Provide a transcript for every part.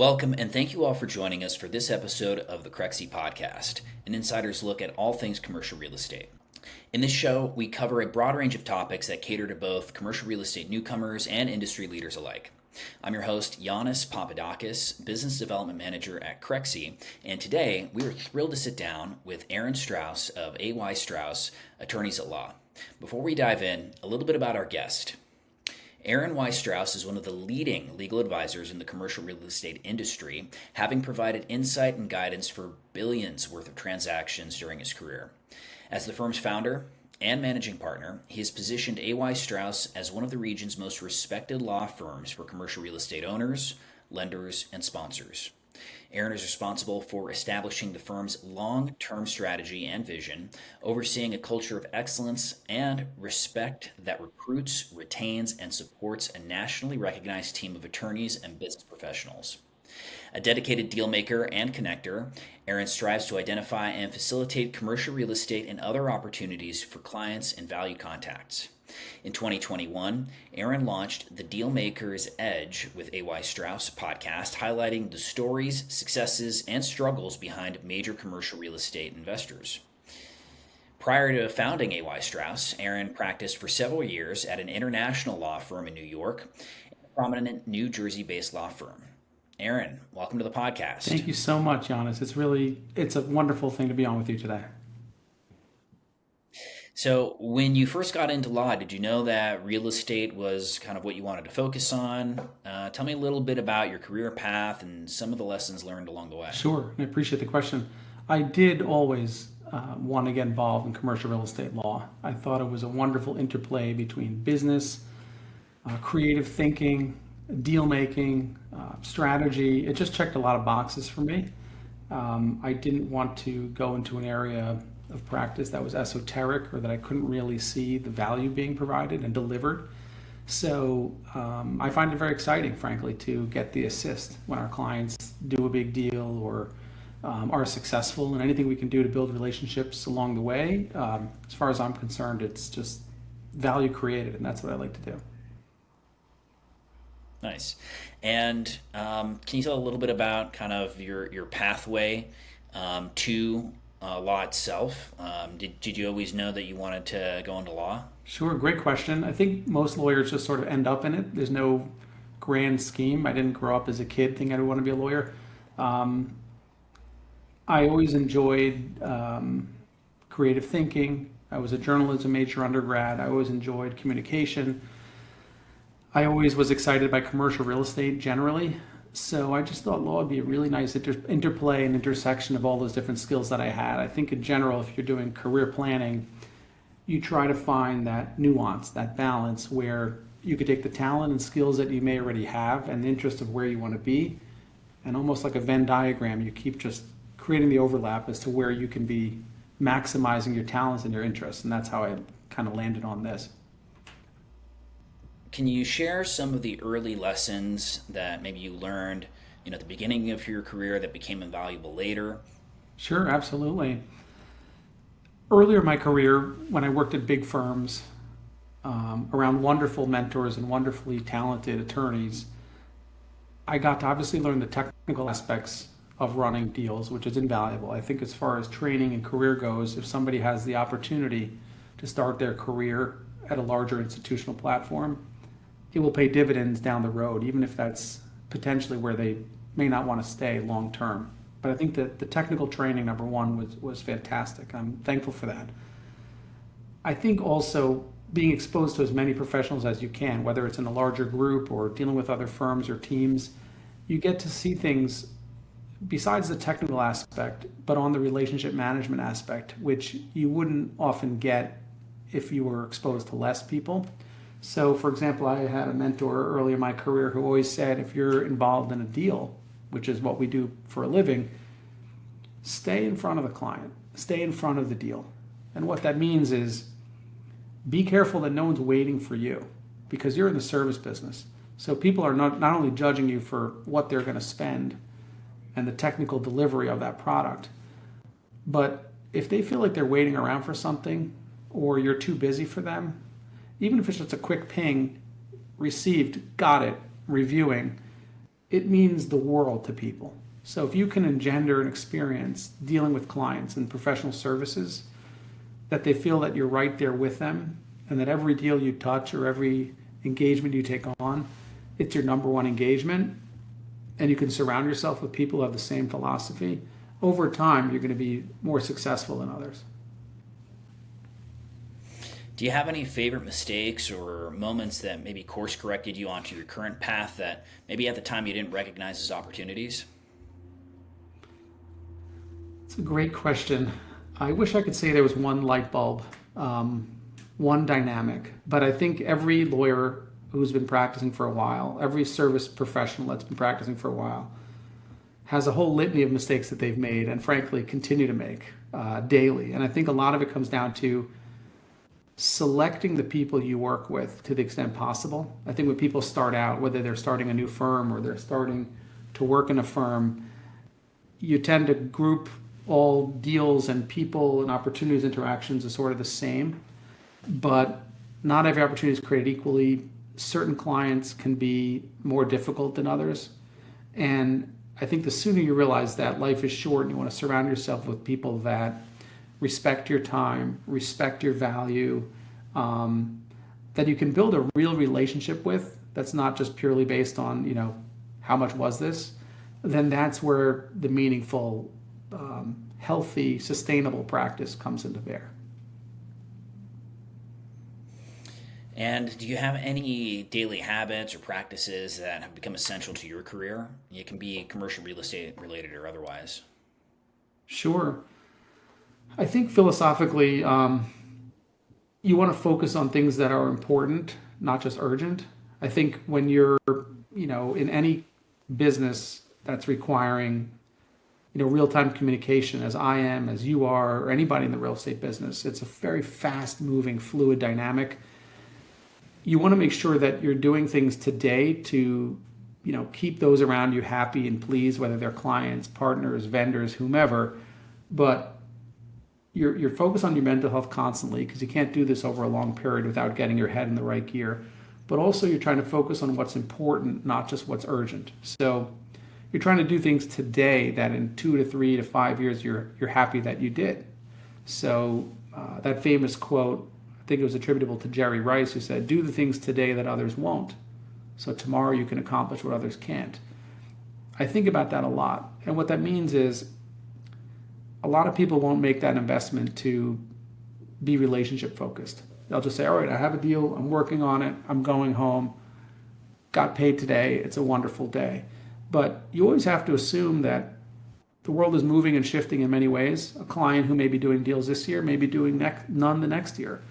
Welcome, and thank you all for joining us for this episode of the Crexi Podcast, an insider's look at all things commercial real estate. In this show, we cover a broad range of topics that cater to both commercial real estate newcomers and industry leaders alike. I'm your host, Yannis Papadakis, Business Development Manager at Crexi, and today we are thrilled to sit down with Aaron Strauss of A.Y. Strauss, Attorneys at Law. Before we dive in, a little bit about our guest. Aaron Y. Strauss is one of the leading legal advisors in the commercial real estate industry, having provided insight and guidance for billions worth of transactions during his career. As the firm's founder and managing partner, he has positioned A.Y. Strauss as one of the region's most respected law firms for commercial real estate owners, lenders, and sponsors. Aaron is responsible for establishing the firm's long-term strategy and vision, overseeing a culture of excellence and respect that recruits, retains, and supports a nationally recognized team of attorneys and business professionals. A dedicated dealmaker and connector, Aaron strives to identify and facilitate commercial real estate and other opportunities for clients and value contacts. In 2021, Aaron launched the Dealmaker's Edge with A.Y. Strauss podcast, highlighting the stories, successes, and struggles behind major commercial real estate investors. Prior to founding A.Y. Strauss, Aaron practiced for several years at an international law firm in New York, a prominent New Jersey-based law firm. Aaron, welcome to the podcast. Thank you so much, Yannis. It's a wonderful thing to be on with you today. So when you first got into law, did you know that real estate was kind of what you wanted to focus on? Tell me a little bit about your career path and some of the lessons learned along the way. Sure, I appreciate the question. I did always want to get involved in commercial real estate law. I thought it was a wonderful interplay between business, creative thinking, deal making, strategy. It just checked a lot of boxes for me. I didn't want to go into an area of practice that was esoteric or that I couldn't really see the value being provided and delivered. So I find it very exciting, frankly, to get the assist when our clients do a big deal or are successful, and anything we can do to build relationships along the way. As far as I'm concerned, it's just value created, and that's what I like to do. Nice. And can you tell a little bit about kind of your pathway to law itself? Did you always know that you wanted to go into law? Sure, great question. I think most lawyers just sort of end up in it. There's no grand scheme. I didn't grow up as a kid thinking I would want to be a lawyer. I always enjoyed creative thinking. I was a journalism major undergrad. I always enjoyed communication. I always was excited by commercial real estate generally. So I just thought law would be a really nice interplay and intersection of all those different skills that I had. I think in general, if you're doing career planning, you try to find that nuance, that balance where you could take the talent and skills that you may already have and the interest of where you want to be, and almost like a Venn diagram, you keep just creating the overlap as to where you can be maximizing your talents and your interests. And that's how I kind of landed on this. Can you share some of the early lessons that maybe you learned, at the beginning of your career that became invaluable later? Sure, absolutely. Earlier in my career, when I worked at big firms, around wonderful mentors and wonderfully talented attorneys, I got to obviously learn the technical aspects of running deals, which is invaluable. I think as far as training and career goes, if somebody has the opportunity to start their career at a larger institutional platform, it will pay dividends down the road, even if that's potentially where they may not want to stay long term. But I think that the technical training, number one, was fantastic. I'm thankful for that. I think also being exposed to as many professionals as you can, whether it's in a larger group or dealing with other firms or teams, you get to see things besides the technical aspect, but on the relationship management aspect, which you wouldn't often get if you were exposed to less people. So, for example, I had a mentor early in my career who always said, if you're involved in a deal, which is what we do for a living, stay in front of the client, stay in front of the deal. And what that means is be careful that no one's waiting for you, because you're in the service business. So people are not only judging you for what they're going to spend and the technical delivery of that product, but if they feel like they're waiting around for something or you're too busy for them, even if it's just a quick ping, received, got it, reviewing, it means the world to people. So if you can engender an experience dealing with clients and professional services, that they feel that you're right there with them, and that every deal you touch or every engagement you take on, it's your number one engagement, and you can surround yourself with people who have the same philosophy, over time, you're going to be more successful than others. Do you have any favorite mistakes or moments that maybe course corrected you onto your current path that maybe at the time you didn't recognize as opportunities? It's a great question. I wish I could say there was one light bulb, one dynamic, but I think every lawyer who's been practicing for a while, every service professional that's been practicing for a while, has a whole litany of mistakes that they've made and frankly continue to make daily. And I think a lot of it comes down to selecting the people you work with to the extent possible. I think when people start out, whether they're starting a new firm or they're starting to work in a firm, you tend to group all deals and people and opportunities, interactions as sort of the same, but not every opportunity is created equally. Certain clients can be more difficult than others. And I think the sooner you realize that life is short and you want to surround yourself with people that respect your time, respect your value, that you can build a real relationship with that's not just purely based on, how much was this, then that's where the meaningful, healthy, sustainable practice comes into bear. And do you have any daily habits or practices that have become essential to your career? It can be commercial real estate related or otherwise. Sure. I think philosophically, you want to focus on things that are important, not just urgent. I think when you're, in any business that's requiring, real-time communication, as I am, as you are, or anybody in the real estate business, it's a very fast-moving, fluid dynamic. You want to make sure that you're doing things today to, keep those around you happy and pleased, whether they're clients, partners, vendors, whomever. But you're focused on your mental health constantly because you can't do this over a long period without getting your head in the right gear. But also you're trying to focus on what's important, not just what's urgent. So you're trying to do things today that in 2 to 3 to 5 years you're happy that you did. So that famous quote, I think it was attributable to Jerry Rice, who said, "Do the things today that others won't, so tomorrow you can accomplish what others can't." I think about that a lot. And what that means is a lot of people won't make that investment to be relationship focused. They'll just say, all right, I have a deal, I'm working on it, I'm going home, got paid today, it's a wonderful day. But you always have to assume that the world is moving and shifting in many ways. A client who may be doing deals this year may be doing none the next year.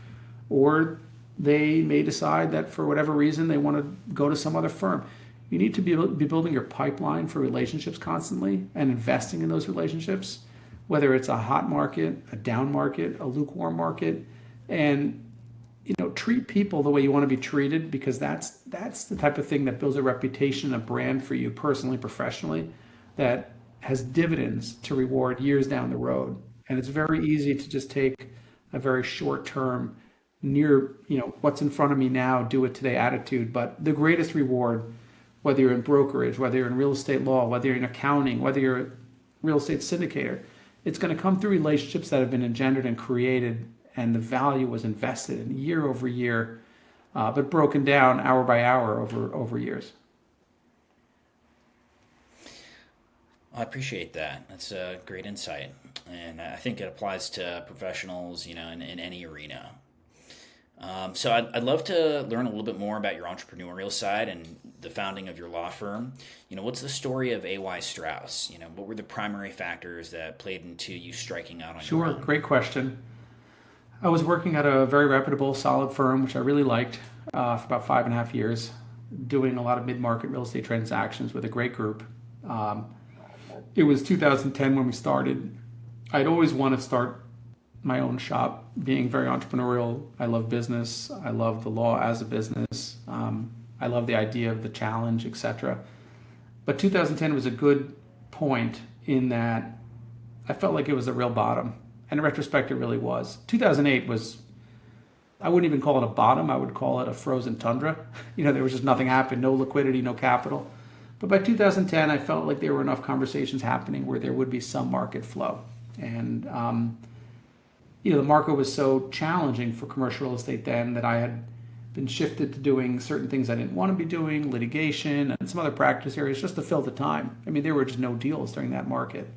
Or they may decide that for whatever reason they want to go to some other firm. You need to be building your pipeline for relationships constantly and investing in those relationships, whether it's a hot market, a down market, a lukewarm market, and treat people the way you want to be treated, because that's the type of thing that builds a reputation, a brand for you personally, professionally, that has dividends to reward years down the road. And it's very easy to just take a very short-term, near, what's in front of me now, do it today attitude. But the greatest reward, whether you're in brokerage, whether you're in real estate law, whether you're in accounting, whether you're a real estate syndicator, it's going to come through relationships that have been engendered and created, and the value was invested in year over year, but broken down hour by hour over years. I appreciate that. That's a great insight. And I think it applies to professionals, in any arena. So I'd love to learn a little bit more about your entrepreneurial side and the founding of your law firm. What's the story of A.Y. Strauss? What were the primary factors that played into you striking out on your own? Sure, great question. I was working at a very reputable, solid firm, which I really liked, for about 5.5 years, doing a lot of mid-market real estate transactions with a great group. It was 2010 when we started. I'd always wanted to start my own shop, being very entrepreneurial. I love business. I love the law as a business. I love the idea of the challenge, etc. But 2010 was a good point in that I felt like it was a real bottom. And in retrospect, it really was. 2008 was, I wouldn't even call it a bottom. I would call it a frozen tundra. There was just nothing happened, no liquidity, no capital. But by 2010, I felt like there were enough conversations happening where there would be some market flow. And, the market was so challenging for commercial real estate then that I had been shifted to doing certain things I didn't want to be doing, litigation and some other practice areas just to fill the time. I mean, there were just no deals during that market.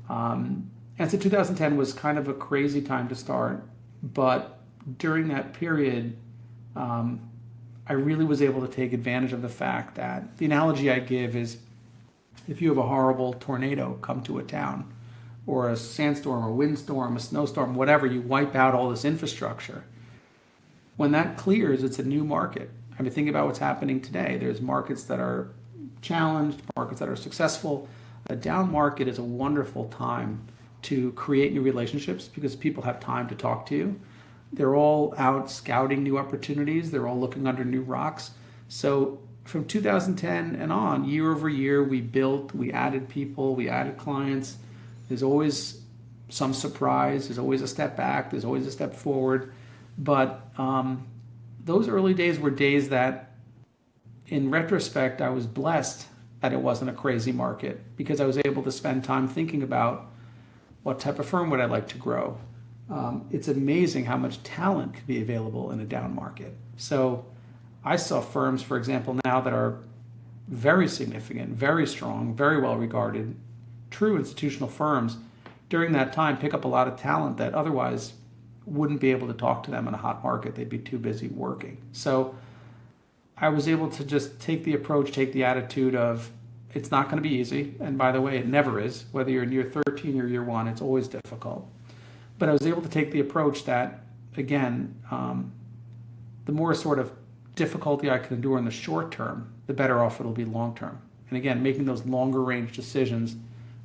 And so 2010 was kind of a crazy time to start. But during that period, I really was able to take advantage of the fact that the analogy I give is if you have a horrible tornado come to a town, or a sandstorm, a windstorm, a snowstorm, whatever, you wipe out all this infrastructure. When that clears, it's a new market. I mean, think about what's happening today. There's markets that are challenged, markets that are successful. A down market is a wonderful time to create new relationships because people have time to talk to you. They're all out scouting new opportunities. They're all looking under new rocks. So from 2010 and on, year over year, we built, we added people, we added clients. There's always some surprise. There's always a step back. There's always a step forward. But those early days were days that, in retrospect, I was blessed that it wasn't a crazy market because I was able to spend time thinking about what type of firm would I like to grow. It's amazing how much talent could be available in a down market. So I saw firms, for example, now that are very significant, very strong, very well regarded, true institutional firms during that time pick up a lot of talent that otherwise wouldn't be able to talk to them in a hot market. They'd be too busy working. So I was able to just take the approach, take the attitude of it's not going to be easy. And by the way, it never is. Whether you're in year 13 or year 1, it's always difficult. But I was able to take the approach that, again, the more sort of difficulty I can endure in the short term, the better off it'll be long term. And again, making those longer range decisions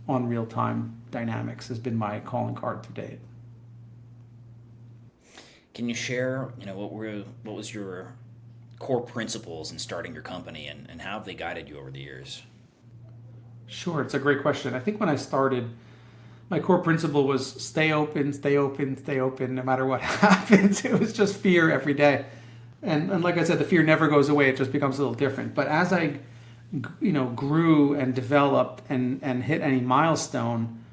on real-time dynamics has been my calling card to date. Can you share, what was your core principles in starting your company and how have they guided you over the years? Sure, it's a great question. I think when I started, my core principle was stay open, stay open, stay open, no matter what happens. It was just fear every day. And like I said, the fear never goes away. It just becomes a little different. But as I grew and developed and hit any milestone,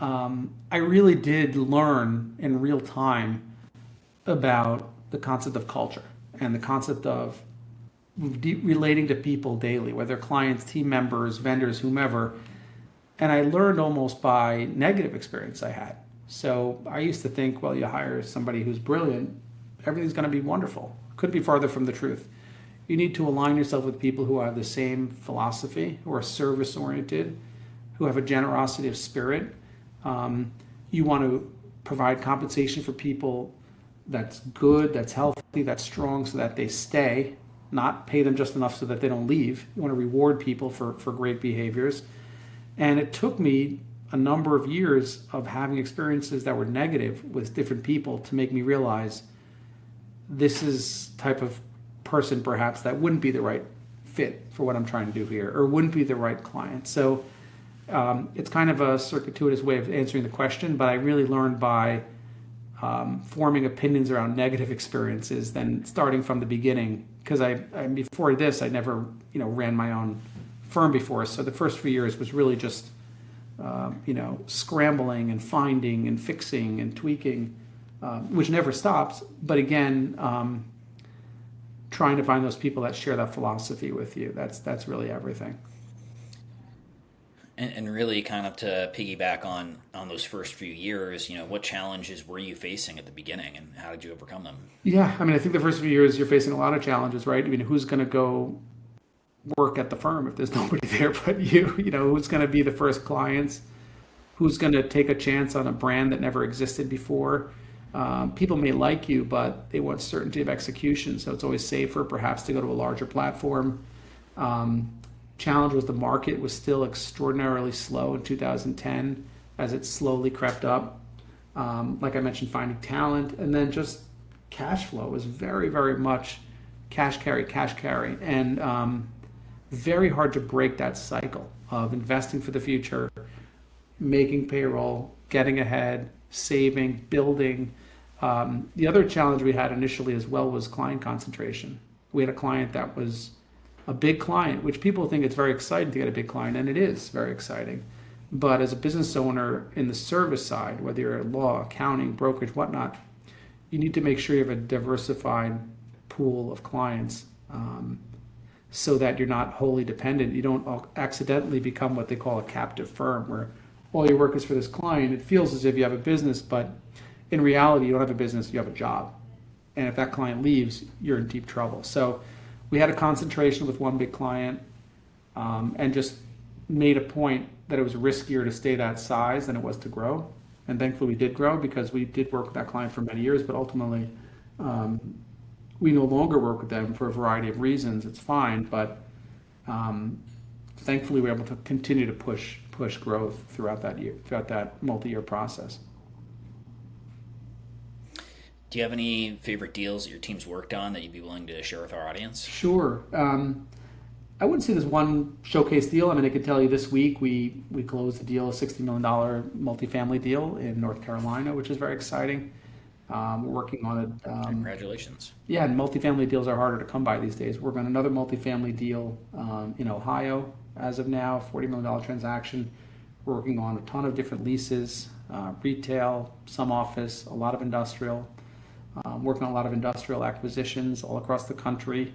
I really did learn in real time about the concept of culture and the concept of relating to people daily, whether clients, team members, vendors, whomever. And I learned almost by negative experience I had. So I used to think, well, you hire somebody who's brilliant, everything's going to be wonderful. Couldn't be farther from the truth. You need to align yourself with people who have the same philosophy, who are service-oriented, who have a generosity of spirit. You want to provide compensation for people that's good, that's healthy, that's strong, so that they stay, not pay them just enough so that they don't leave. You want to reward people for great behaviors. And it took me a number of years of having experiences that were negative with different people to make me realize this is type of person perhaps that wouldn't be the right fit for what I'm trying to do here, or wouldn't be the right client. So it's kind of a circuitous way of answering the question, but I really learned by forming opinions around negative experiences than starting from the beginning. Because I before this, I never ran my own firm before. So the first few years was really just scrambling and finding and fixing and tweaking, which never stops. But again, trying to find those people that share that philosophy with you. That's really everything. And really kind of to piggyback on those first few years, what challenges were you facing at the beginning and how did you overcome them? Yeah, I mean, I think the first few years you're facing a lot of challenges, right? I mean, who's going to go work at the firm if there's nobody there but you? Who's going to be the first clients? Who's going to take a chance on a brand that never existed before? People may like you, but they want certainty of execution, so it's always safer perhaps to go to a larger platform. Challenge was the market was still extraordinarily slow in 2010 as it slowly crept up. Like I mentioned, finding talent, and then just cash flow was very, very much cash carry, and very hard to break that cycle of investing for the future, making payroll, getting ahead, saving, building. The other challenge we had initially as well was client concentration. We had a client that was a big client, which people think it's very exciting to get a big client, and it is very exciting. But as a business owner in the service side, whether you're at law, accounting, brokerage, whatnot, you need to make sure you have a diversified pool of clients, so that you're not wholly dependent. You don't accidentally become what they call a captive firm, where all your work is for this client. It feels as if you have a business, but in reality, you don't have a business, you have a job. And if that client leaves, you're in deep trouble. So we had a concentration with one big client, and just made a point that it was riskier to stay that size than it was to grow. And thankfully we did grow, because we did work with that client for many years, but ultimately we no longer work with them for a variety of reasons. It's fine, but thankfully we're able to continue to push growth throughout that multi-year process. Do you have any favorite deals that your team's worked on that you'd be willing to share with our audience? Sure. I wouldn't say there's one showcase deal. I mean, I could tell you this week we closed a deal, a $60 million multifamily deal in North Carolina, which is very exciting. We're working on it. Congratulations. Yeah, and multifamily deals are harder to come by these days. We're working on another multifamily deal in Ohio as of now, $40 million transaction. We're working on a ton of different leases, retail, some office, a lot of industrial. Working on a lot of industrial acquisitions all across the country.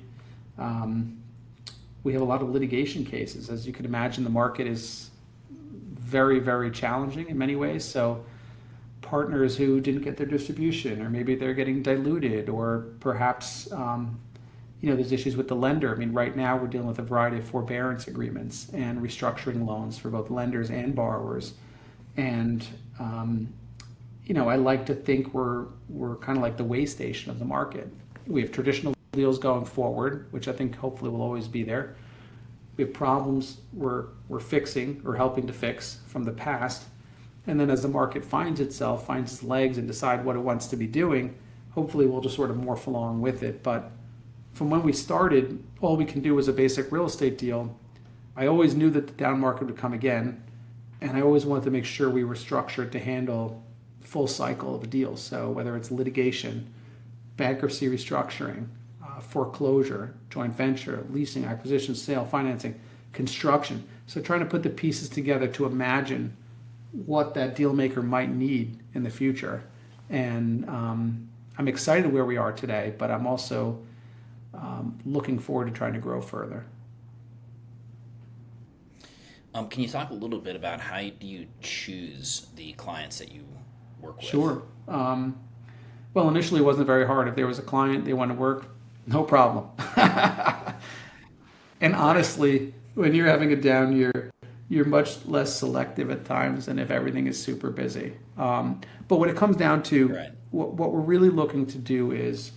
We have a lot of litigation cases. As you can imagine, the market is very, very challenging in many ways. So partners who didn't get their distribution, or maybe they're getting diluted, or perhaps there's issues with the lender. I mean, right now we're dealing with a variety of forbearance agreements and restructuring loans for both lenders and borrowers. And I like to think we're kind of like the way station of the market. We have traditional deals going forward, which I think hopefully will always be there. We have problems we're fixing or helping to fix from the past. And then as the market finds its legs and decide what it wants to be doing, hopefully we'll just sort of morph along with it. But from when we started, all we can do was a basic real estate deal. I always knew that the down market would come again, and I always wanted to make sure we were structured to handle full cycle of a deal. So whether it's litigation, bankruptcy restructuring, foreclosure, joint venture, leasing, acquisition, sale, financing, construction. So trying to put the pieces together to imagine what that deal maker might need in the future. And I'm excited where we are today, but I'm also looking forward to trying to grow further. Can you talk a little bit about how do you choose the clients that you work with? Sure. Well, initially it wasn't very hard. If there was a client they want to work, no problem. And honestly, when you're having a down year, you're much less selective at times than if everything is super busy. But when it comes down to Right. what we're really looking to do is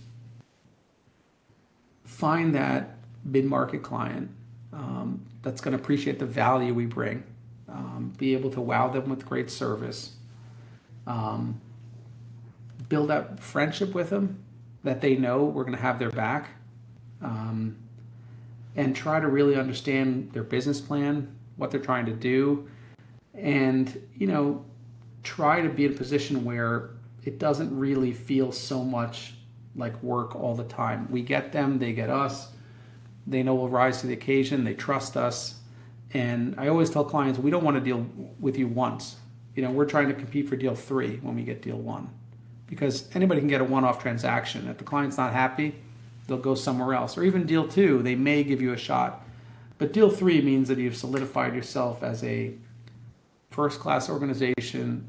find that mid-market client that's going to appreciate the value we bring, be able to wow them with great service, build that friendship with them that they know we're going to have their back, and try to really understand their business plan, what they're trying to do, and try to be in a position where it doesn't really feel so much like work all the time. We get them, they get us. They know we'll rise to the occasion. They trust us. And I always tell clients, we don't want to deal with you once. We're trying to compete for deal 3 when we get deal 1. Because anybody can get a one-off transaction. If the client's not happy, they'll go somewhere else. Or even deal 2, they may give you a shot. But deal 3 means that you've solidified yourself as a first-class organization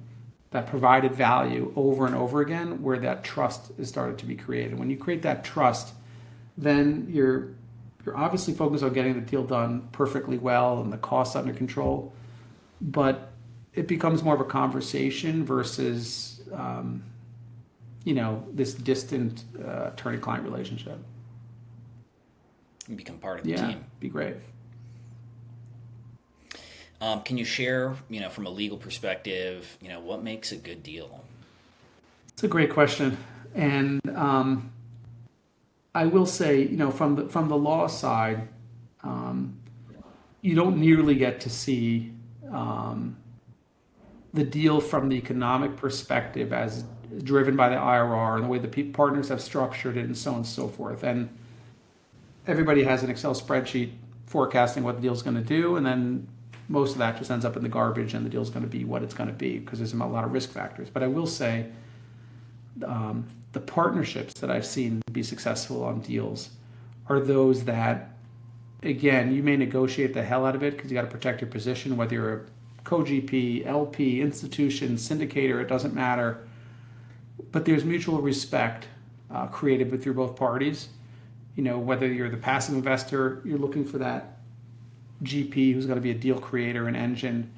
that provided value over and over again, where that trust is started to be created. When you create that trust, then you're obviously focused on getting the deal done perfectly well and the costs under control, but it becomes more of a conversation versus this distant attorney-client relationship. You become part of the team. Be great. Can you share, from a legal perspective, what makes a good deal? It's a great question, and I will say, from the law side, you don't nearly get to see the deal from the economic perspective as driven by the IRR and the way the partners have structured it and so on and so forth. And everybody has an Excel spreadsheet forecasting what the deal's going to do, and then most of that just ends up in the garbage, and the deal's going to be what it's going to be because there's a lot of risk factors. But I will say the partnerships that I've seen be successful on deals are those that, again, you may negotiate the hell out of it because you got to protect your position, whether you're a co-GP, LP, institution, syndicator, it doesn't matter. But there's mutual respect created with both parties. Whether you're the passive investor, you're looking for that GP who's going to be a deal creator, an engine.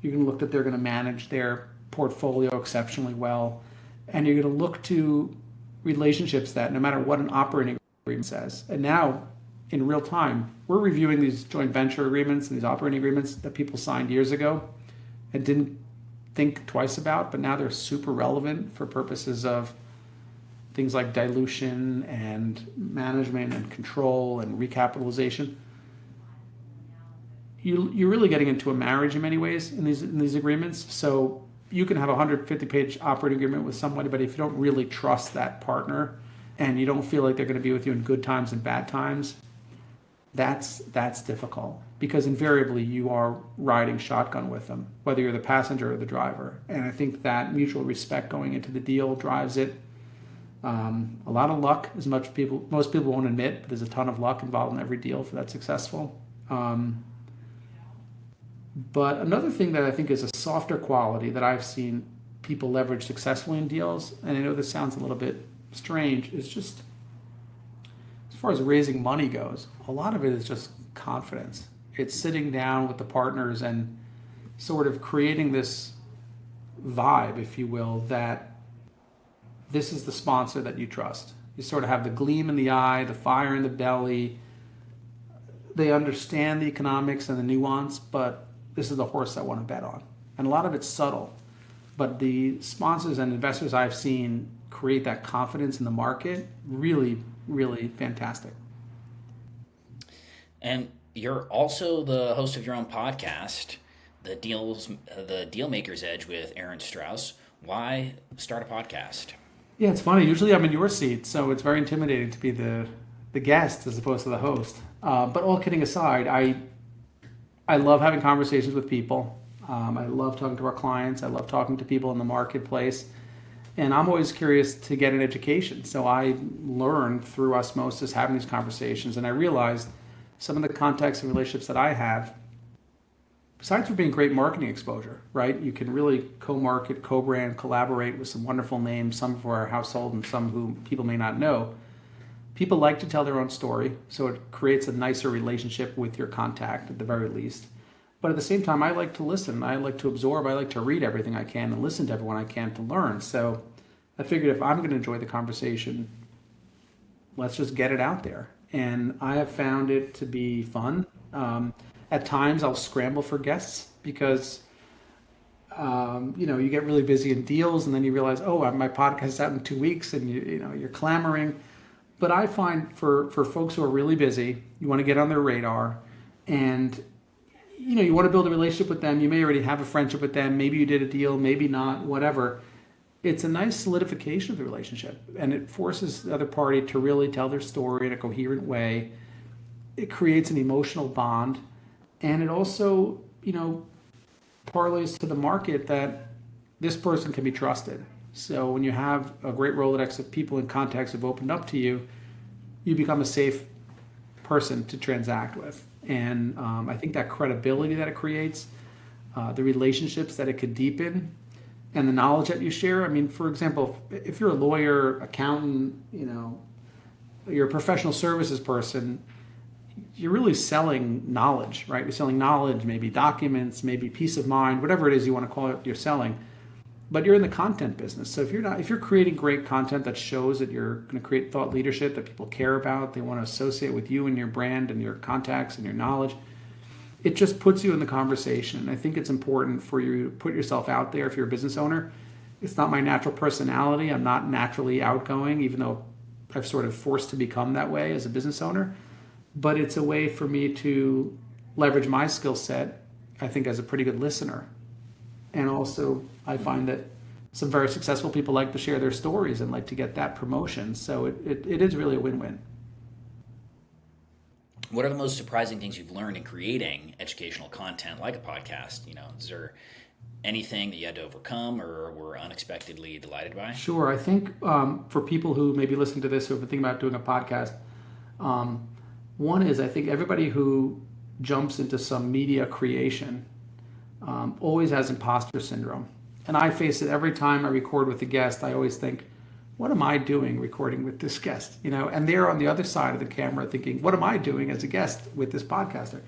You're going to look that they're going to manage their portfolio exceptionally well. And you're going to look to relationships that no matter what an operating agreement says. And now, in real time, we're reviewing these joint venture agreements and these operating agreements that people signed years ago and didn't think twice about, but now they're super relevant for purposes of things like dilution and management and control and recapitalization. You're really getting into a marriage in many ways in these agreements. So you can have a 150-page operating agreement with somebody, but if you don't really trust that partner and you don't feel like they're going to be with you in good times and bad times, that's difficult because invariably you are riding shotgun with them, whether you're the passenger or the driver. And I think that mutual respect going into the deal drives it. A lot of luck, most people won't admit, but there's a ton of luck involved in every deal for that successful. But another thing that I think is a softer quality that I've seen people leverage successfully in deals, and I know this sounds a little bit strange, is just as far as raising money goes, a lot of it is just confidence. It's sitting down with the partners and sort of creating this vibe, if you will, that this is the sponsor that you trust. You sort of have the gleam in the eye, the fire in the belly. They understand the economics and the nuance, but this is the horse I want to bet on. And a lot of it's subtle, but the sponsors and investors I've seen create that confidence in the market, really, really fantastic. And you're also the host of your own podcast, the Dealmaker's Edge with Aaron Strauss. Why start a podcast? Yeah, it's funny. Usually I'm in your seat, so it's very intimidating to be the guest as opposed to the host. But all kidding aside, I love having conversations with people. I love talking to our clients. I love talking to people in the marketplace. And I'm always curious to get an education. So I learn through osmosis having these conversations. And I realized some of the contacts and relationships that I have, besides for being great marketing exposure, right? You can really co-market, co-brand, collaborate with some wonderful names, some for our household and some who people may not know. People like to tell their own story, so it creates a nicer relationship with your contact at the very least. But at the same time, I like to listen. I like to absorb. I like to read everything I can and listen to everyone I can to learn. So I figured if I'm going to enjoy the conversation, let's just get it out there. And I have found it to be fun. At times, I'll scramble for guests because, you get really busy in deals and then you realize, oh, my podcast is out in 2 weeks and you're clamoring. But I find for folks who are really busy, you want to get on their radar and you want to build a relationship with them. You may already have a friendship with them. Maybe you did a deal, maybe not, whatever. It's a nice solidification of the relationship and it forces the other party to really tell their story in a coherent way. It creates an emotional bond and it also, parlays to the market that this person can be trusted. So when you have a great Rolodex of people and contacts who've opened up to you, you become a safe person to transact with. And I think that credibility that it creates, the relationships that it could deepen, and the knowledge that you share. I mean, for example, if you're a lawyer, accountant, you're a professional services person, you're really selling knowledge, right? You're selling knowledge, maybe documents, maybe peace of mind, whatever it is you want to call it you're selling. But you're in the content business. So if you're creating great content that shows that you're going to create thought leadership that people care about, they want to associate with you and your brand and your contacts and your knowledge, it just puts you in the conversation. And I think it's important for you to put yourself out there if you're a business owner. It's not my natural personality. I'm not naturally outgoing, even though I've sort of forced to become that way as a business owner. But it's a way for me to leverage my skill set, I think, as a pretty good listener. And also, I find that some very successful people like to share their stories and like to get that promotion. So it is really a win-win. What are the most surprising things you've learned in creating educational content like a podcast? Is there anything that you had to overcome or were unexpectedly delighted by? Sure. I think for people who may be listening to this who have been thinking about doing a podcast, one is I think everybody who jumps into some media creation always has imposter syndrome. And I face it every time I record with a guest. I always think, what am I doing recording with this guest? And they're on the other side of the camera thinking, what am I doing as a guest with this podcaster?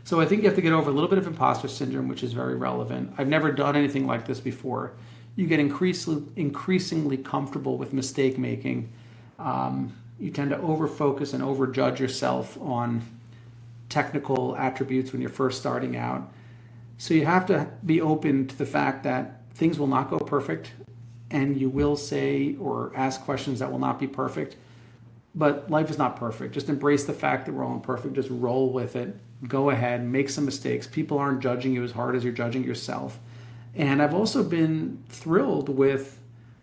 So I think you have to get over a little bit of imposter syndrome, which is very relevant. I've never done anything like this before. You get increasingly comfortable with mistake making. You tend to over-focus and over-judge yourself on technical attributes when you're first starting out. So you have to be open to the fact that things will not go perfect, and you will say or ask questions that will not be perfect. But life is not perfect. Just embrace the fact that we're all imperfect. Just roll with it. Go ahead, make some mistakes. People aren't judging you as hard as you're judging yourself. And I've also been thrilled with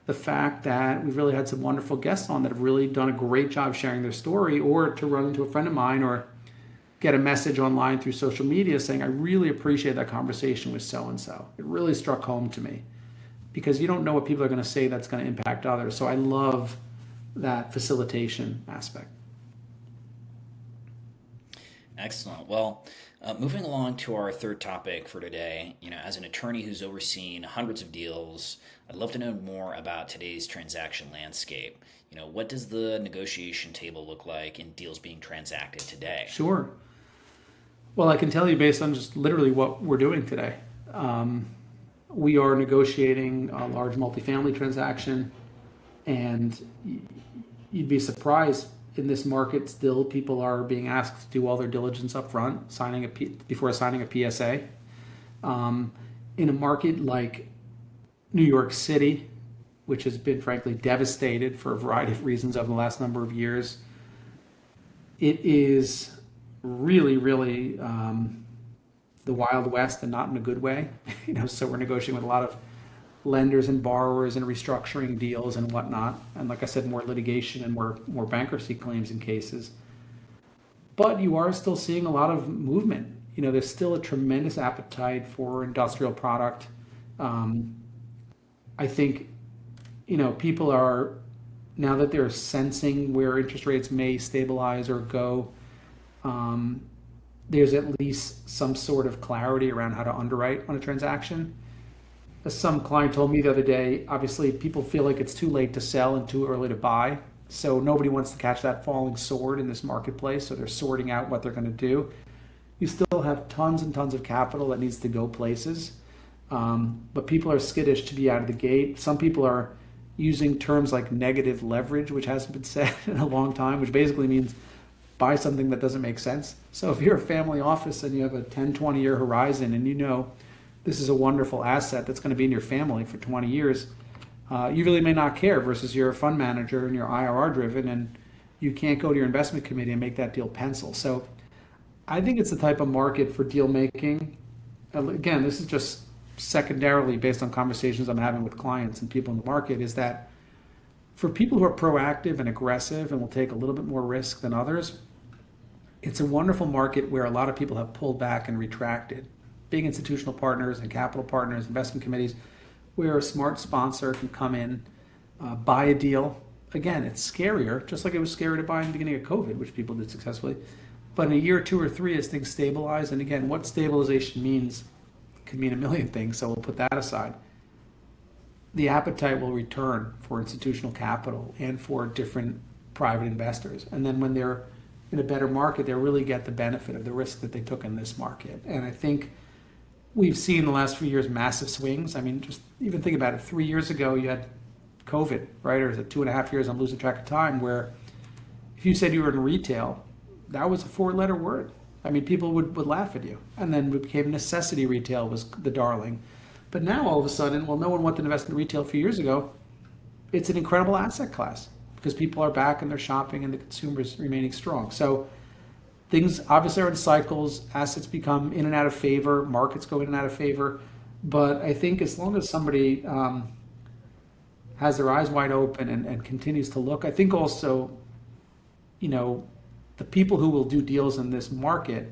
the fact that we've really had some wonderful guests on that have really done a great job sharing their story, or to run into a friend of mine or get a message online through social media saying, I really appreciate that conversation with so-and-so. It really struck home to me, because you don't know what people are going to say that's going to impact others. So I love that facilitation aspect. Excellent. Well, moving along to our third topic for today, as an attorney who's overseen hundreds of deals, I'd love to know more about today's transaction landscape. What does the negotiation table look like in deals being transacted today? Sure. Well, I can tell you based on just literally what we're doing today. We are negotiating a large multifamily transaction, and you'd be surprised in this market still people are being asked to do all their diligence up front, before signing a PSA. In a market like New York City, which has been frankly devastated for a variety of reasons over the last number of years, it is really, really the Wild West, and not in a good way. So we're negotiating with a lot of lenders and borrowers and restructuring deals and whatnot. And like I said, more litigation and more bankruptcy claims and cases. But you are still seeing a lot of movement. There's still a tremendous appetite for industrial product. I think, people are, now that they're sensing where interest rates may stabilize or go, there's at least some sort of clarity around how to underwrite on a transaction. As some client told me the other day, obviously people feel like it's too late to sell and too early to buy. So nobody wants to catch that falling sword in this marketplace. So they're sorting out what they're going to do. You still have tons and tons of capital that needs to go places. But people are skittish to be out of the gate. Some people are using terms like negative leverage, which hasn't been said in a long time, which basically means buy something that doesn't make sense. So if you're a family office and you have a 10, 20-year horizon, and this is a wonderful asset that's going to be in your family for 20 years, you really may not care, versus you're a fund manager and you're IRR driven and you can't go to your investment committee and make that deal pencil. So I think it's the type of market for deal making. Again, this is just secondarily based on conversations I'm having with clients and people in the market, is that for people who are proactive and aggressive and will take a little bit more risk than others, it's a wonderful market where a lot of people have pulled back and retracted. Big institutional partners and capital partners, investment committees, where a smart sponsor can come in, buy a deal. Again, it's scarier, just like it was scary to buy in the beginning of COVID, which people did successfully. But in a year, 2 or 3, as things stabilize, and again, what stabilization means could mean a million things, so we'll put that aside. The appetite will return for institutional capital and for different private investors. And then when they're in a better market, they really get the benefit of the risk that they took in this market. And I think we've seen in the last few years massive swings. I mean, just even think about it. 3 years ago, you had COVID, right? Or is it 2.5 years? I'm losing track of time, where if you said you were in retail, that was a 4-letter word. I mean, people would laugh at you. And then it became necessity retail was the darling. But now all of a sudden, well, no one wanted to invest in retail a few years ago. It's an incredible asset class because people are back and they're shopping and the consumer's remaining strong. So things obviously are in cycles. Assets become in and out of favor. Markets go in and out of favor. But I think as long as somebody has their eyes wide open and continues to look, I think also, the people who will do deals in this market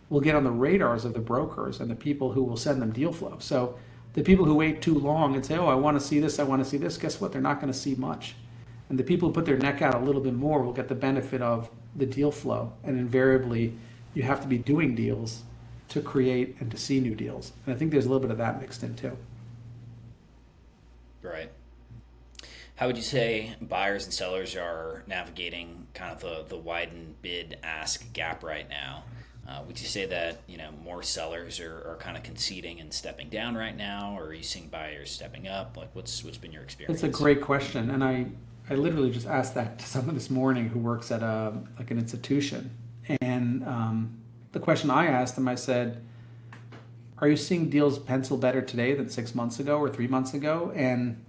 will get on the radars of the brokers and the people who will send them deal flow. So the people who wait too long and say, oh, I want to see this, I want to see this, guess what? They're not going to see much. And the people who put their neck out a little bit more will get the benefit of the deal flow. And invariably, you have to be doing deals to create and to see new deals. And I think there's a little bit of that mixed in too. Right. How would you say buyers and sellers are navigating kind of the widened bid-ask gap right now? Would you say that more sellers are kind of conceding and stepping down right now, or are you seeing buyers stepping up? Like, what's been your experience? It's a great question, and I literally just asked that to someone this morning who works at an institution, and the question I asked him, I said, "Are you seeing deals pencil better today than 6 months ago or 3 months ago?" And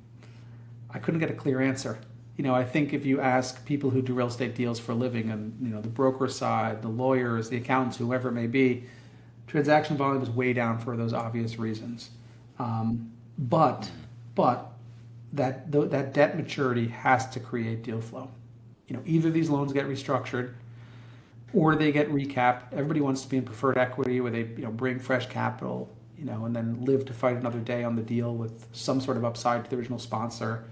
I couldn't get a clear answer. I think if you ask people who do real estate deals for a living, and the broker side, the lawyers, the accountants, whoever it may be, transaction volume is way down for those obvious reasons. But that debt maturity has to create deal flow. Either these loans get restructured or they get recapped. Everybody wants to be in preferred equity where they bring fresh capital, and then live to fight another day on the deal with some sort of upside to the original sponsor.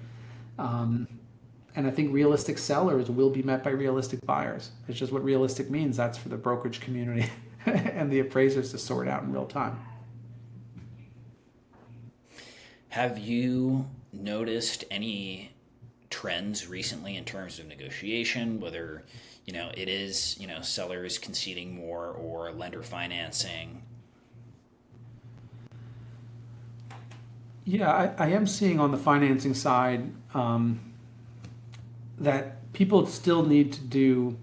And I think realistic sellers will be met by realistic buyers. It's just what realistic means. That's for the brokerage community and the appraisers to sort out in real time. Have you noticed any trends recently in terms of negotiation, whether it is sellers conceding more or lender financing? Yeah, I am seeing on the financing side that people still need to do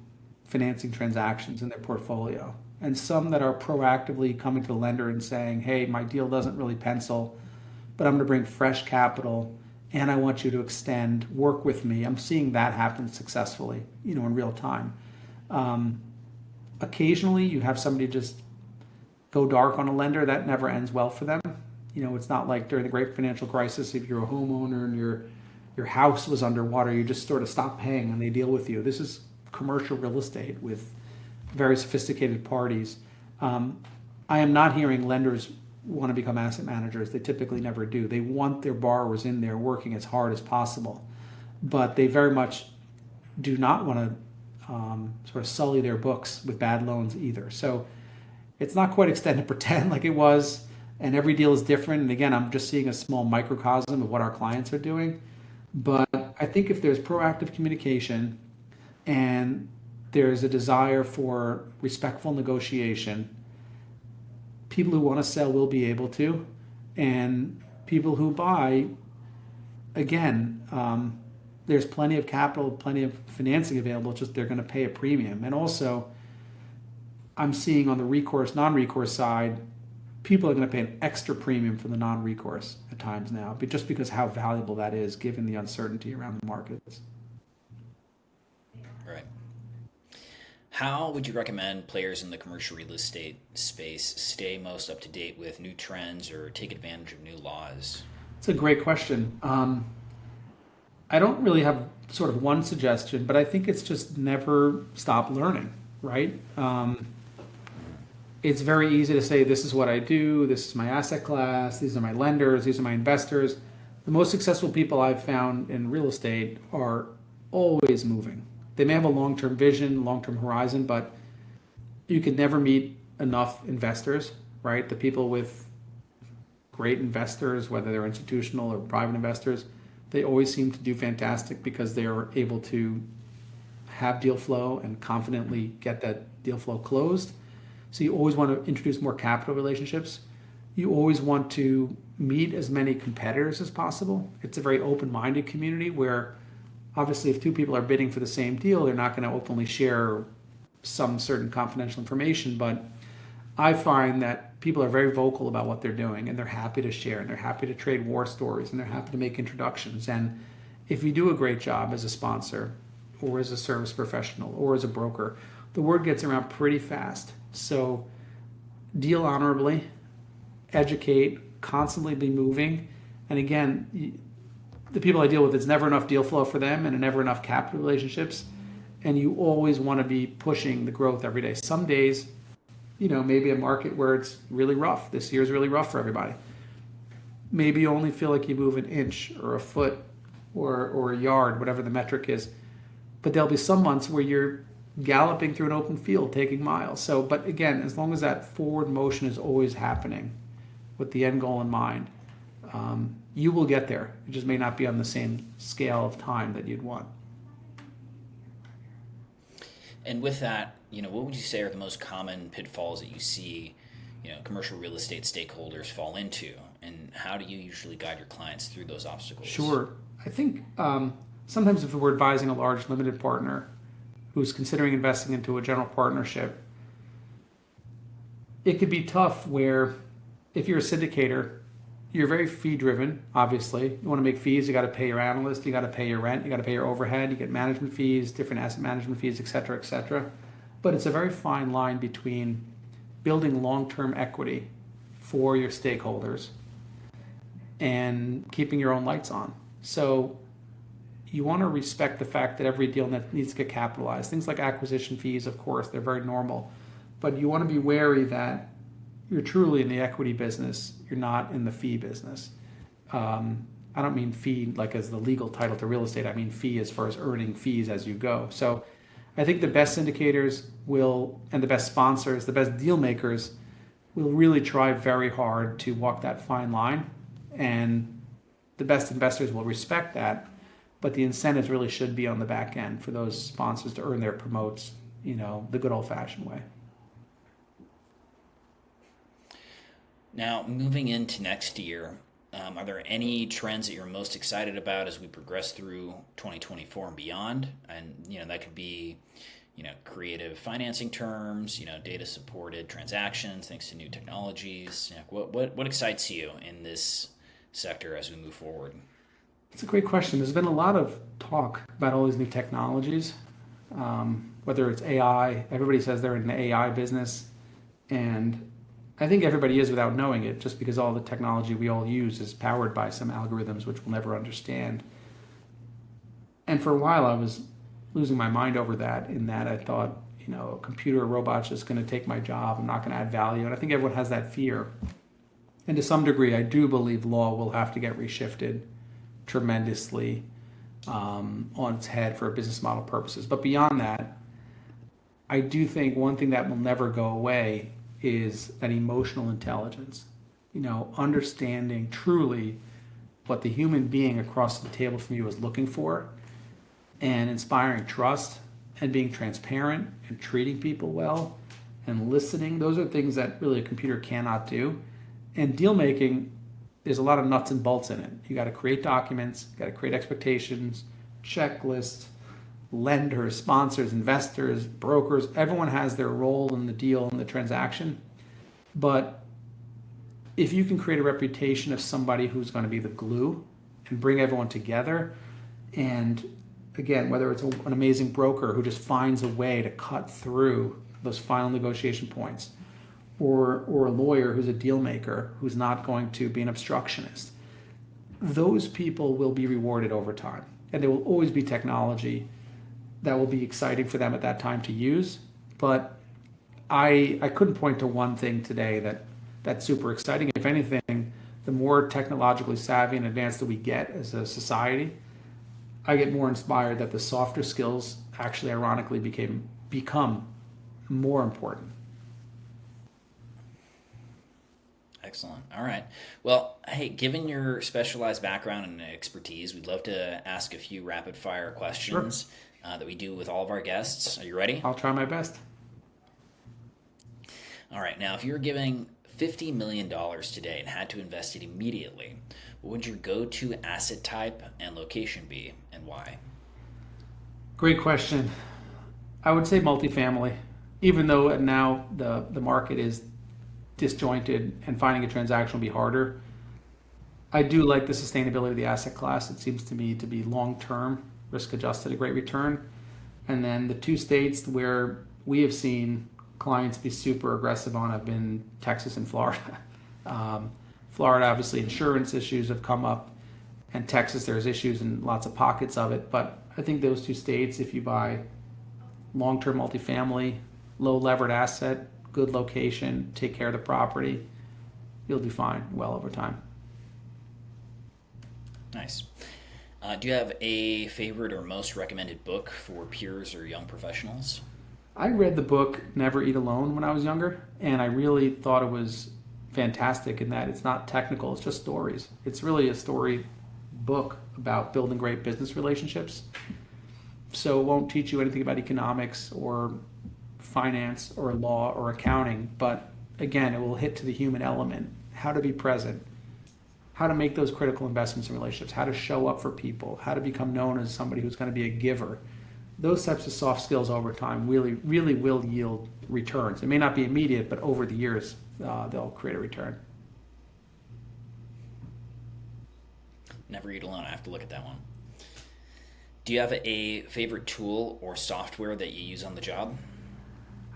financing transactions in their portfolio, and some that are proactively coming to the lender and saying, hey, my deal doesn't really pencil, but I'm going to bring fresh capital and I want you to extend, work with me. I'm seeing that happen successfully, in real time. Occasionally you have somebody just go dark on a lender. That never ends well for them. It's not like during the great financial crisis, if you're a homeowner and your house was underwater, you just sort of stop paying and they deal with you. This is commercial real estate with very sophisticated parties. I am not hearing lenders want to become asset managers. They typically never do. They want their borrowers in there working as hard as possible, but they very much do not want to sort of sully their books with bad loans either. So it's not quite extend and pretend like it was, and every deal is different. And again, I'm just seeing a small microcosm of what our clients are doing. But I think if there's proactive communication and there's a desire for respectful negotiation, people who want to sell will be able to, and people who buy, again, there's plenty of capital, plenty of financing available, just they're going to pay a premium. And also, I'm seeing on the recourse, non-recourse side, people are going to pay an extra premium for the non-recourse at times now, but just because how valuable that is given the uncertainty around the markets. Right. How would you recommend players in the commercial real estate space stay most up to date with new trends or take advantage of new laws? It's a great question. I don't really have sort of one suggestion, but I think it's just never stop learning, right? It's very easy to say, this is what I do, this is my asset class, these are my lenders, these are my investors. The most successful people I've found in real estate are always moving. They may have a long-term vision, long-term horizon, but you can never meet enough investors, right? The people with great investors, whether they're institutional or private investors, they always seem to do fantastic because they are able to have deal flow and confidently get that deal flow closed. So you always want to introduce more capital relationships. You always want to meet as many competitors as possible. It's a very open-minded community where obviously if two people are bidding for the same deal, they're not going to openly share some certain confidential information. But I find that people are very vocal about what they're doing, and they're happy to share, and they're happy to trade war stories, and they're happy to make introductions. And if you do a great job as a sponsor or as a service professional or as a broker, the word gets around pretty fast. So deal honorably, educate, constantly be moving. And again, the people I deal with, it's never enough deal flow for them and never enough capital relationships. and you always want to be pushing the growth every day. Some days, maybe a market where it's really rough. This year's really rough for everybody. Maybe you only feel like you move an inch or a foot or a yard, whatever the metric is. But there'll be some months where you're galloping through an open field, taking miles. So, but again, as long as that forward motion is always happening with the end goal in mind, you will get there. It just may not be on the same scale of time that you'd want. And with that, what would you say are the most common pitfalls that you see, commercial real estate stakeholders fall into? And how do you usually guide your clients through those obstacles? Sure. I think sometimes if we're advising a large limited partner who's considering investing into a general partnership, it could be tough where if you're a syndicator, you're very fee driven, obviously. You want to make fees, you got to pay your analyst, you got to pay your rent, you got to pay your overhead, you get management fees, different asset management fees, et cetera, et cetera. But it's a very fine line between building long-term equity for your stakeholders and keeping your own lights on. So you want to respect the fact that every deal needs to get capitalized. Things like acquisition fees, of course, they're very normal. But you want to be wary that you're truly in the equity business. You're not in the fee business. I don't mean fee like as the legal title to real estate. I mean fee as far as earning fees as you go. So I think the best syndicators and the best sponsors, the best deal makers will really try very hard to walk that fine line. And the best investors will respect that. But the incentives really should be on the back end for those sponsors to earn their promotes, the good old-fashioned way. Now, moving into next year, are there any trends that you're most excited about as we progress through 2024 and beyond? And, that could be, creative financing terms, data-supported transactions, thanks to new technologies. What excites you in this sector as we move forward? It's a great question. There's been a lot of talk about all these new technologies, whether it's AI. Everybody says they're in the AI business, and I think everybody is without knowing it, just because all the technology we all use is powered by some algorithms which we'll never understand. And for a while I was losing my mind over that, in that I thought, a computer or robot's just going to take my job. I'm not going to add value. And I think everyone has that fear. And to some degree, I do believe law will have to get reshifted tremendously on its head for business model purposes. But beyond that, I do think one thing that will never go away is that emotional intelligence, understanding truly what the human being across the table from you is looking for, and inspiring trust and being transparent and treating people well and listening. Those are things that really a computer cannot do. And deal making, there's a lot of nuts and bolts in it. You got to create documents, you got to create expectations, checklists, lenders, sponsors, investors, brokers. Everyone has their role in the deal and the transaction. But if you can create a reputation of somebody who's going to be the glue and bring everyone together, and again, whether it's an amazing broker who just finds a way to cut through those final negotiation points, or a lawyer who's a deal maker who's not going to be an obstructionist, those people will be rewarded over time. And there will always be technology that will be exciting for them at that time to use. But I couldn't point to one thing today that's super exciting. If anything, the more technologically savvy and advanced that we get as a society, I get more inspired that the softer skills actually ironically become more important. Excellent. All right. Well, hey, given your specialized background and expertise, we'd love to ask a few rapid fire questions. Sure. That we do with all of our guests. Are you ready? I'll try my best. All right. Now, if you were giving $50 million today and had to invest it immediately, what would your go-to asset type and location be, and why? Great question. I would say multifamily, even though now the market is disjointed and finding a transaction will be harder. I do like the sustainability of the asset class. It seems to me to be long-term, risk-adjusted, a great return. And then the two states where we have seen clients be super aggressive on have been Texas and Florida. Florida, obviously, insurance issues have come up, and Texas, there's issues in lots of pockets of it. But I think those two states, if you buy long-term multifamily, low levered asset, good location, take care of the property, you'll do fine well over time. Nice. Do you have a favorite or most recommended book for peers or young professionals? I read the book Never Eat Alone when I was younger, and I really thought it was fantastic in that it's not technical, it's just stories. It's really a story book about building great business relationships. So it won't teach you anything about economics or finance or law or accounting, but again, it will hit to the human element, how to be present, how to make those critical investments in relationships, how to show up for people, how to become known as somebody who's going to be a giver. Those types of soft skills over time really will yield returns. It may not be immediate, but over the years, they'll create a return. Never Eat Alone. I have to look at that one. Do you have a favorite tool or software that you use on the job?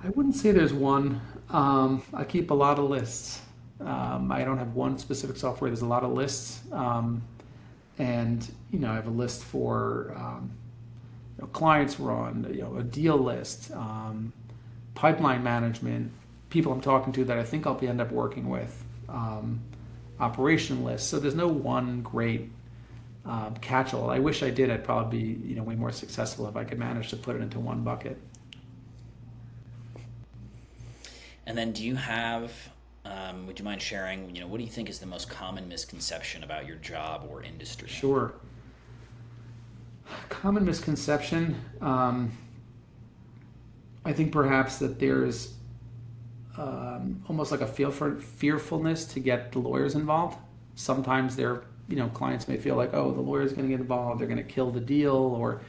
I wouldn't say there's one. I keep a lot of lists. I don't have one specific software. There's a lot of lists. And, I have a list for clients we're on, a deal list, pipeline management, people I'm talking to that I think I'll end up working with, operation lists. So there's no one great catch-all. I wish I did. I'd probably be way more successful if I could manage to put it into one bucket. And then do you have, would you mind sharing, what do you think is the most common misconception about your job or industry? Sure. Common misconception, I think perhaps that there's almost like a fearfulness to get the lawyers involved. Sometimes clients may feel like, oh, the lawyer's going to get involved, they're going to kill the deal, or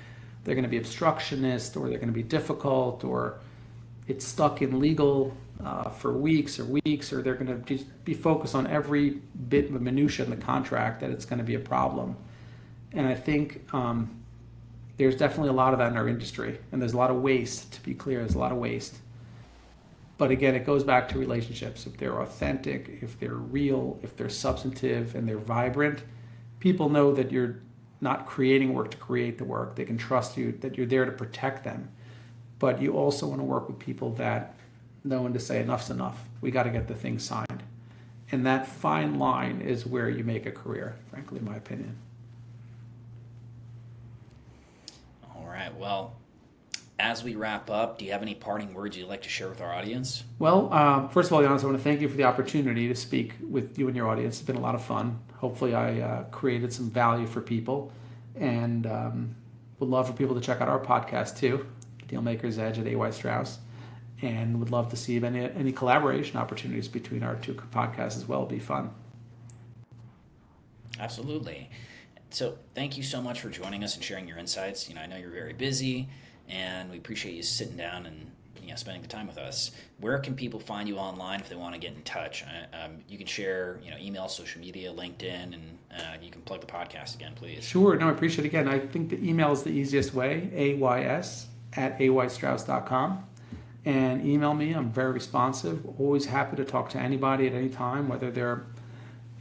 they're going to be obstructionist, or they're going to be difficult, or it's stuck in legal for weeks, or they're going to just be focused on every bit of minutia in the contract that it's going to be a problem. And I think there's definitely a lot of that in our industry, and there's a lot of waste. To be clear, there's a lot of waste. But again, it goes back to relationships. If they're authentic, if they're real, if they're substantive, and they're vibrant, people know that you're not creating work to create the work. They can trust you, that you're there to protect them. But you also want to work with people that know when to say enough's enough. We got to get the thing signed. And that fine line is where you make a career, frankly, in my opinion. All right. Well, as we wrap up, do you have any parting words you'd like to share with our audience? Well, first of all, Yannis, I want to thank you for the opportunity to speak with you and your audience. It's been a lot of fun. Hopefully I created some value for people, and would love for people to check out our podcast too, Dealmaker's Edge at A.Y. Strauss, and would love to see if any collaboration opportunities between our two podcasts as well. It'd be fun. Absolutely. So thank you so much for joining us and sharing your insights. I know you're very busy, and we appreciate you sitting down and spending the time with us. Where can people find you online if they want to get in touch? You can share email, social media, LinkedIn, and you can plug the podcast again, please. Sure. No, I appreciate it. Again, I think the email is the easiest way, ays@aystrauss.com. And email me. I'm very responsive. Always happy to talk to anybody at any time, whether they're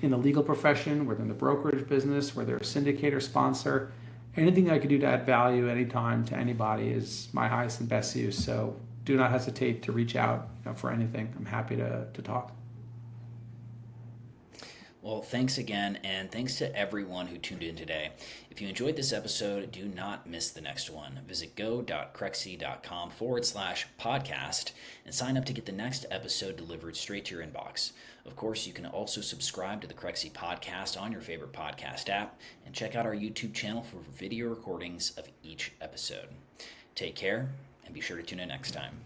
in the legal profession, whether in the brokerage business, whether they're a syndicator, sponsor. Anything I could do to add value anytime to anybody is my highest and best use. So do not hesitate to reach out for anything. I'm happy to talk. Well, thanks again, and thanks to everyone who tuned in today. If you enjoyed this episode, do not miss the next one. Visit go.crexi.com/podcast and sign up to get the next episode delivered straight to your inbox. Of course, you can also subscribe to the Crexi Podcast on your favorite podcast app and check out our YouTube channel for video recordings of each episode. Take care, and be sure to tune in next time.